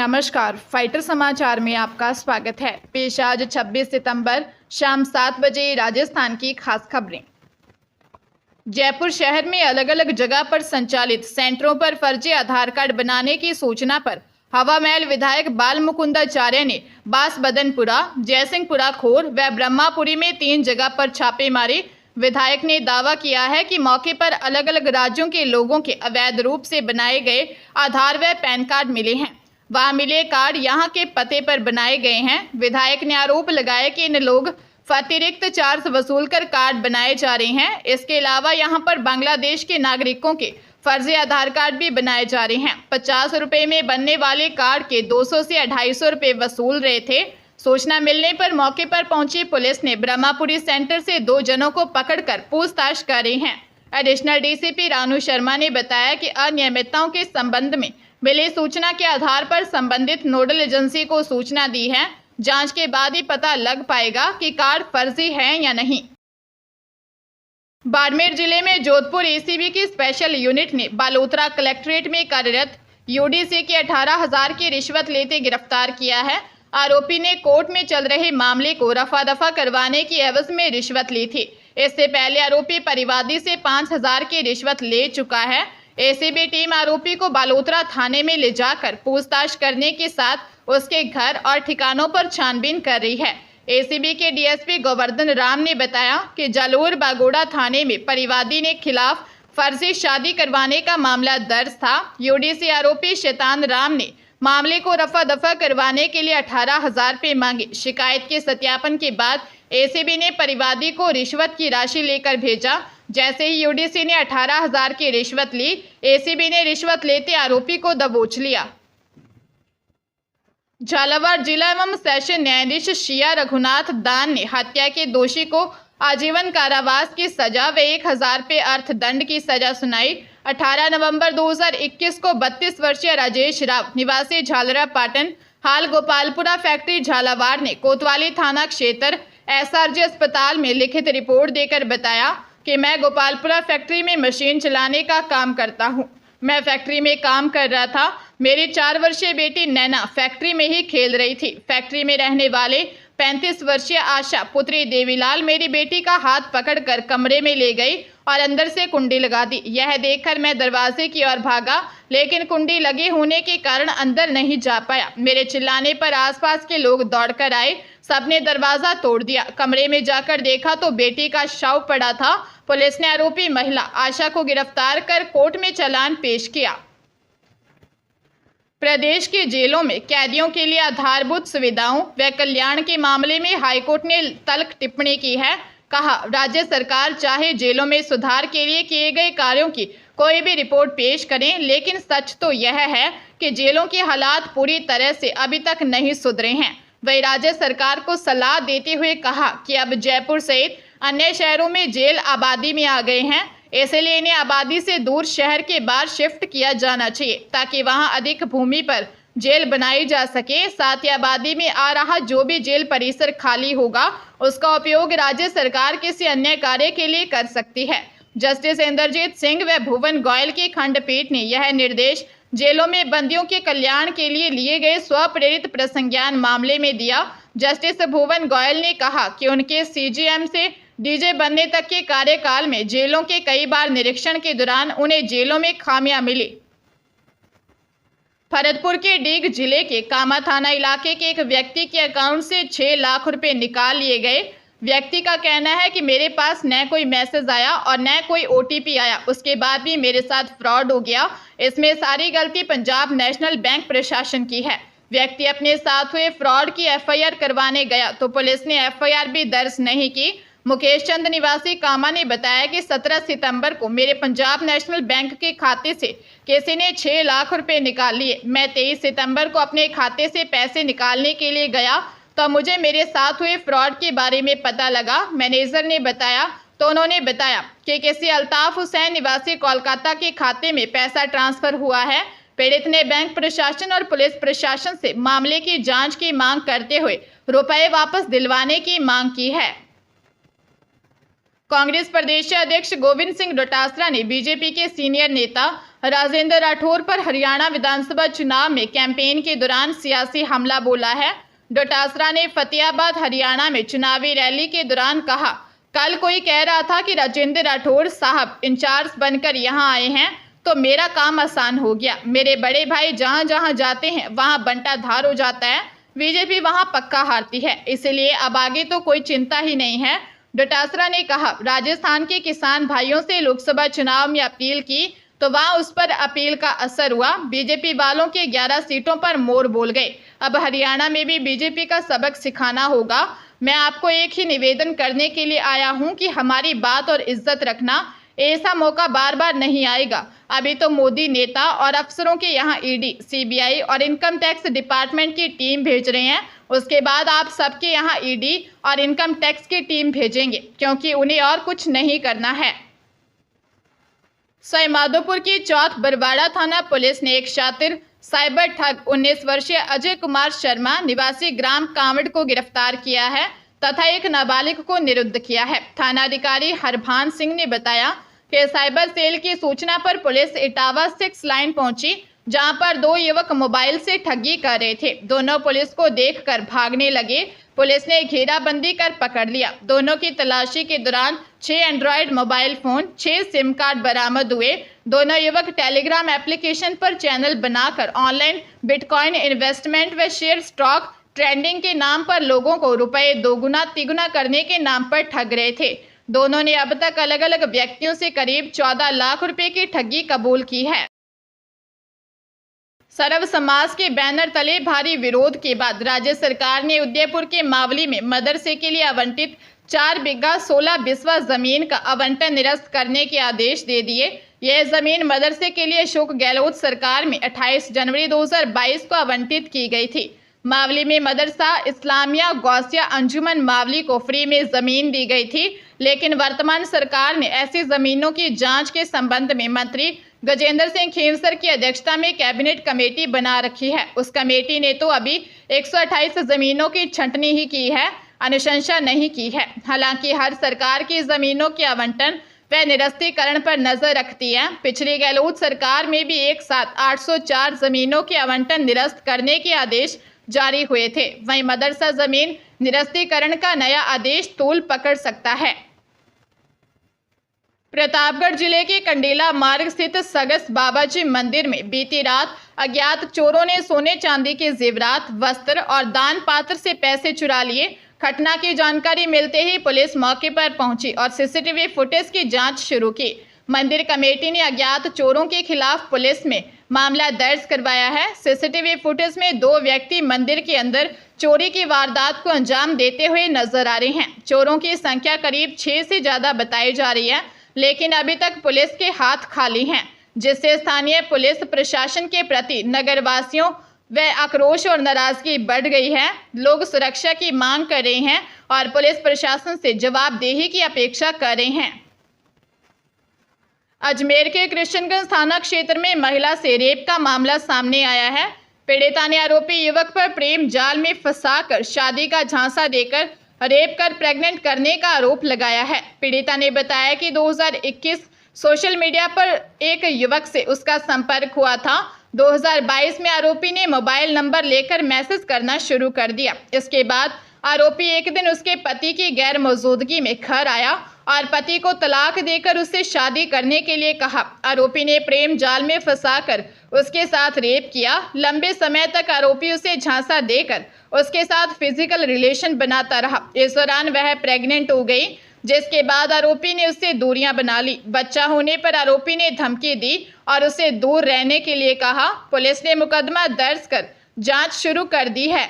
नमस्कार, फाइटर समाचार में आपका स्वागत है। पेश आज 26 सितंबर शाम 7 बजे राजस्थान की खास खबरें। जयपुर शहर में अलग अलग जगह पर संचालित सेंटरों पर फर्जी आधार कार्ड बनाने की सूचना पर हवामहल विधायक बाल मुकुंदाचार्य ने बांसबदनपुरा, जयसिंहपुरा खोर व ब्रह्मापुरी में 3 जगह पर छापे मारे। विधायक ने दावा किया है कि मौके पर अलग अलग राज्यों के लोगों के अवैध रूप से बनाए गए आधार व पैन कार्ड मिले हैं। वहां मिले कार्ड यहां के पते पर बनाए गए हैं। विधायक ने आरोप लगाया कि इन लोग अतिरिक्त चार्ज वसूल कर कार्ड बनाए जा रहे हैं। इसके अलावा यहां पर बांग्लादेश के नागरिकों के फर्जी आधार कार्ड भी बनाए जा रहे हैं। 50 रुपए में बनने वाले कार्ड के 200 से 250 रुपए वसूल रहे थे। सूचना मिलने पर मौके पर पहुंची पुलिस ने ब्रह्मापुरी सेंटर से 2 जनों को पकड़कर पूछताछ कर रही है। एडिशनल डीसीपी रानू शर्मा ने बताया कि अनियमितताओं के संबंध में मिली सूचना के आधार पर संबंधित नोडल एजेंसी को सूचना दी है। जांच के बाद ही पता लग पाएगा कि कार्ड फर्जी है या नहीं। बाड़मेर जिले में जोधपुर एसीबी की स्पेशल यूनिट ने बालोतरा कलेक्ट्रेट में कार्यरत यूडीसी की 18,000 की रिश्वत लेते गिरफ्तार किया है। आरोपी ने कोर्ट में चल रहे मामले को रफा दफा करवाने की एवज में रिश्वत ली थी। इससे पहले आरोपी परिवादी से 5,000 की रिश्वत ले चुका है। एसीबी टीम आरोपी को बालोतरा थाने में ले जाकर पूछताछ करने के साथ उसके घर और ठिकानों पर छानबीन कर रही है। एसीबी के डीएसपी गोवर्धन राम ने बताया कि जालोर बागोड़ा थाने में परिवादी ने खिलाफ फर्जी शादी करवाने का मामला दर्ज था। यूडीसी आरोपी शैतान राम ने मामले को रफा दफा करवाने के लिए 18,000 रुपये मांगे। शिकायत के सत्यापन के बाद एसीबी ने परिवादी को रिश्वत की राशि लेकर भेजा। जैसे ही यूडीसी ने 18,000 की रिश्वत ली, एसीबी ने रिश्वत लेते आरोपी को दबोच लिया। झालावाड़ जिला एवं सेशन न्यायाधीश शिया रघुनाथ दान ने हत्या के दोषी को आजीवन कारावास की सजा व 1,000 रुपये अर्थदंड की सजा सुनाई। 18 नवंबर 2021 को 32 वर्षीय राजेश राव निवासी झालरा पाटन हाल गोपालपुरा फैक्ट्री झालावाड़ ने कोतवाली थाना क्षेत्र एसआरजी अस्पताल में लिखित रिपोर्ट देकर बताया कि मैं गोपालपुरा फैक्ट्री में मशीन चलाने का काम करता हूं। मैं फैक्ट्री में काम कर रहा था। मेरी 4 वर्षीय बेटी नैना फैक्ट्री में ही खेल रही थी। फैक्ट्री में रहने वाले 35 वर्षीय आशा पुत्री देवीलाल मेरी बेटी का हाथ पकड़कर कमरे में ले गई और अंदर से कुंडी लगा दी। यह देखकर मैं दरवाजे की ओर भागा, लेकिन कुंडी लगे होने के कारण अंदर नहीं जा पाया। मेरे चिल्लाने पर आसपास के लोग दौड़कर आए। सबने दरवाजा तोड़ दिया। कमरे में जाकर देखा तो बेटी का शव पड़ा था। पुलिस ने आरोपी महिला आशा को गिरफ्तार कर कोर्ट में चालान पेश किया। प्रदेश की जेलों में कैदियों के लिए आधारभूत सुविधाओं व कल्याण के मामले में हाईकोर्ट ने तल्ख टिप्पणी की है। कहा, राज्य सरकार चाहे जेलों में सुधार के लिए किए गए कार्यों की कोई भी रिपोर्ट पेश करें, लेकिन सच तो यह है कि जेलों के हालात पूरी तरह से अभी तक नहीं सुधरे हैं। वही राज्य सरकार को सलाह देते हुए कहा कि अब जयपुर सहित अन्य शहरों में जेल आबादी में आ गए हैं, इसलिए इन्हें आबादी से दूर शहर के बाहर शिफ्ट किया जाना चाहिए ताकि वहां अधिक भूमि पर जेल बनाई जा सके। साथ ही आबादी में आ रहा जो भी जेल परिसर खाली होगा उसका उपयोग राज्य सरकार किसी अन्य कार्य के लिए कर सकती है। जस्टिस इंद्रजीत सिंह व भुवन गोयल की खंडपीठ ने यह निर्देश जेलों में बंदियों के कल्याण के लिए गए स्वप्रेरित प्रसंज्ञान मामले में दिया। जस्टिस भुवन गोयल ने कहा कि उनके सीजीएम से डीजे बनने तक के कार्यकाल में जेलों के कई बार निरीक्षण के दौरान उन्हें जेलों में खामियां मिली। भरतपुर के डीग जिले के कामा थाना इलाके के एक व्यक्ति के अकाउंट से 6 लाख रुपए निकाल लिए गए। व्यक्ति का कहना है कि मेरे पास न कोई मैसेज आया और न कोई ओटीपी आया, उसके बाद भी मेरे साथ फ्रॉड हो गया। इसमें सारी गलती पंजाब नेशनल बैंक प्रशासन की है। व्यक्ति अपने साथ हुए फ्रॉड की एफआईआर करवाने गया तो पुलिस ने एफआईआर भी दर्ज नहीं की। मुकेश चंद निवासी कामा ने बताया कि 17 सितंबर को मेरे पंजाब नेशनल बैंक के खाते से किसी ने 6 लाख रुपए निकाल लिए। मैं 23 सितंबर को अपने खाते से पैसे निकालने के लिए गया तो मुझे मेरे साथ हुए फ्रॉड के बारे में पता लगा। मैनेजर ने बताया तो उन्होंने बताया कि किसी अल्ताफ हुसैन निवासी कोलकाता के खाते में पैसा ट्रांसफर हुआ है। पीड़ित ने बैंक प्रशासन और पुलिस प्रशासन से मामले की जांच की मांग करते हुए रुपए वापस दिलवाने की मांग की है। कांग्रेस प्रदेश अध्यक्ष गोविंद सिंह डोटासरा ने बीजेपी के सीनियर नेता राजेंद्र राठौर पर हरियाणा विधानसभा चुनाव में कैंपेन के दौरान सियासी हमला बोला है। डोटासरा ने फतेहाबाद हरियाणा में चुनावी रैली के दौरान कहा, कल कोई कह रहा था कि राजेंद्र राठौर साहब इंचार्ज बनकर यहाँ आए हैं तो मेरा काम आसान हो गया। मेरे बड़े भाई जहाँ जहाँ जाते हैं वहाँ बंटाधार हो जाता है, बीजेपी वहाँ पक्का हारती है, इसलिए अब आगे तो कोई चिंता ही नहीं है। डोटासरा ने कहा, राजस्थान के किसान भाइयों से लोकसभा चुनाव में अपील की तो वहां उस पर अपील का असर हुआ। बीजेपी वालों के 11 सीटों पर मोर बोल गए। अब हरियाणा में भी बीजेपी का सबक सिखाना होगा। मैं आपको एक ही निवेदन करने के लिए आया हूं कि हमारी बात और इज्जत रखना। ऐसा मौका बार बार नहीं आएगा। अभी तो मोदी नेता और अफसरों के यहाँ ईडी, सीबीआई और इनकम टैक्स डिपार्टमेंट की टीम भेज रहे हैं। उसके बाद आप सबके यहाँ ईडी और इनकम टैक्स की टीम भेजेंगे, क्योंकि उन्हें और कुछ नहीं करना है। सवाईमाधोपुर की चौथ बरवाड़ा थाना पुलिस ने एक शातिर साइबर ठग 19 वर्षीय अजय कुमार शर्मा निवासी ग्राम कांवड़ को गिरफ्तार किया है तथा एक नाबालिग को निरुद्ध किया है। थानाधिकारी हरभान सिंह ने बताया कि साइबर सेल की सूचना पर पुलिस इटावा 6 लाइन पहुंची, जहां पर 2 युवक मोबाइल से ठगी कर रहे थे। दोनों पुलिस को देखकर भागने लगे। पुलिस ने घेराबंदी कर पकड़ लिया। दोनों की तलाशी के दौरान 6 Android mobile phone, 6 SIM card बरामद हुए। दोनों युवक टेलीग्राम एप्लीकेशन पर चैनल बनाकर ऑनलाइन बिटकॉइन इन्वेस्टमेंट व शेयर स्टॉक ट्रेडिंग के नाम पर लोगों को रुपए दोगुना तिगुना करने के नाम पर ठग रहे थे। दोनों ने अब तक अलग अलग व्यक्तियों से करीब 14 लाख रुपए की ठगी कबूल की है। सर्व समाज के बैनर तले भारी विरोध के बाद राज्य सरकार ने उदयपुर के मावली में मदरसे के लिए आवंटित 4 बीघा 16 बिस्वा जमीन का आवंटन निरस्त करने के आदेश दे दिए। यह जमीन मदरसे के लिए अशोक गहलोत सरकार में 28 जनवरी 2022 को आवंटित की गई थी। मावली में मदरसा इस्लामिया गौसिया अंजुमन मावली को फ्री में जमीन दी गई थी, लेकिन वर्तमान सरकार ने ऐसी जमीनों की जांच के संबंध में मंत्री गजेंद्र सिंह खेमसर की अध्यक्षता में कैबिनेट कमेटी बना रखी है। उस कमेटी ने तो अभी 128 जमीनों की छंटनी ही की है, अनुशंसा नहीं की है। हालांकि हर सरकार की जमीनों के आवंटन व निरस्तीकरण पर नजर रखती है। पिछली गहलोत सरकार में भी एक साथ 804 जमीनों के आवंटन निरस्त करने के आदेश जारी हुए थे। वहीं मदरसा जमीन निरस्तीकरण का नया आदेश तूल पकड़ सकता है। प्रतापगढ़ जिले के कंडेला मार्ग स्थित सगस बाबाजी मंदिर में बीती रात अज्ञात चोरों ने सोने चांदी के जेवरात, वस्त्र और दान पात्र से पैसे चुरा लिए। घटना की जानकारी मिलते ही पुलिस मौके पर पहुंची और सीसीटीवी फुटेज की जांच शुरू की। मंदिर कमेटी ने अज्ञात चोरों के खिलाफ पुलिस में मामला दर्ज करवाया है। सीसीटीवी फुटेज में 2 व्यक्ति मंदिर के अंदर चोरी की वारदात को अंजाम देते हुए नजर आ रहे हैं। चोरों की संख्या करीब 6 से ज्यादा बताई जा रही है, लेकिन अभी तक पुलिस के हाथ खाली हैं, जिससे स्थानीय पुलिस प्रशासन के प्रति नगरवासियों व आक्रोश और नाराजगी बढ़ गई है। लोग सुरक्षा की मांग कर रहे हैं और पुलिस प्रशासन से जवाबदेही की अपेक्षा कर रहे हैं। अजमेर के कृष्णगंज थाना क्षेत्र में महिला से रेप का मामला सामने आया है। पीड़िता ने आरोपी युवक पर प्रेम जाल में फंसाकर शादी का झांसा देकर रेप कर प्रेग्नेंट करने का आरोप लगाया है। पीड़िता ने बताया कि 2021 सोशल मीडिया पर एक युवक से उसका संपर्क हुआ था। 2022 में आरोपी ने मोबाइल नंबर लेकर मैसेज करना शुरू कर दिया। इसके बाद आरोपी एक दिन उसके पति की गैर मौजूदगी में घर आया और पति को तलाक देकर उससे शादी करने के लिए कहा। आरोपी ने प्रेम जाल में फंसाकर उसके साथ रेप किया। लंबे समय तक आरोपी उसे झांसा देकर उसके साथ फिजिकल रिलेशन बनाता रहा। इस दौरान वह प्रेग्नेंट हो गई, जिसके बाद आरोपी ने उससे दूरियां बना ली। बच्चा होने पर आरोपी ने धमकी दी और उसे दूर रहने के लिए कहा। पुलिस ने मुकदमा दर्ज कर जांच शुरू कर दी है।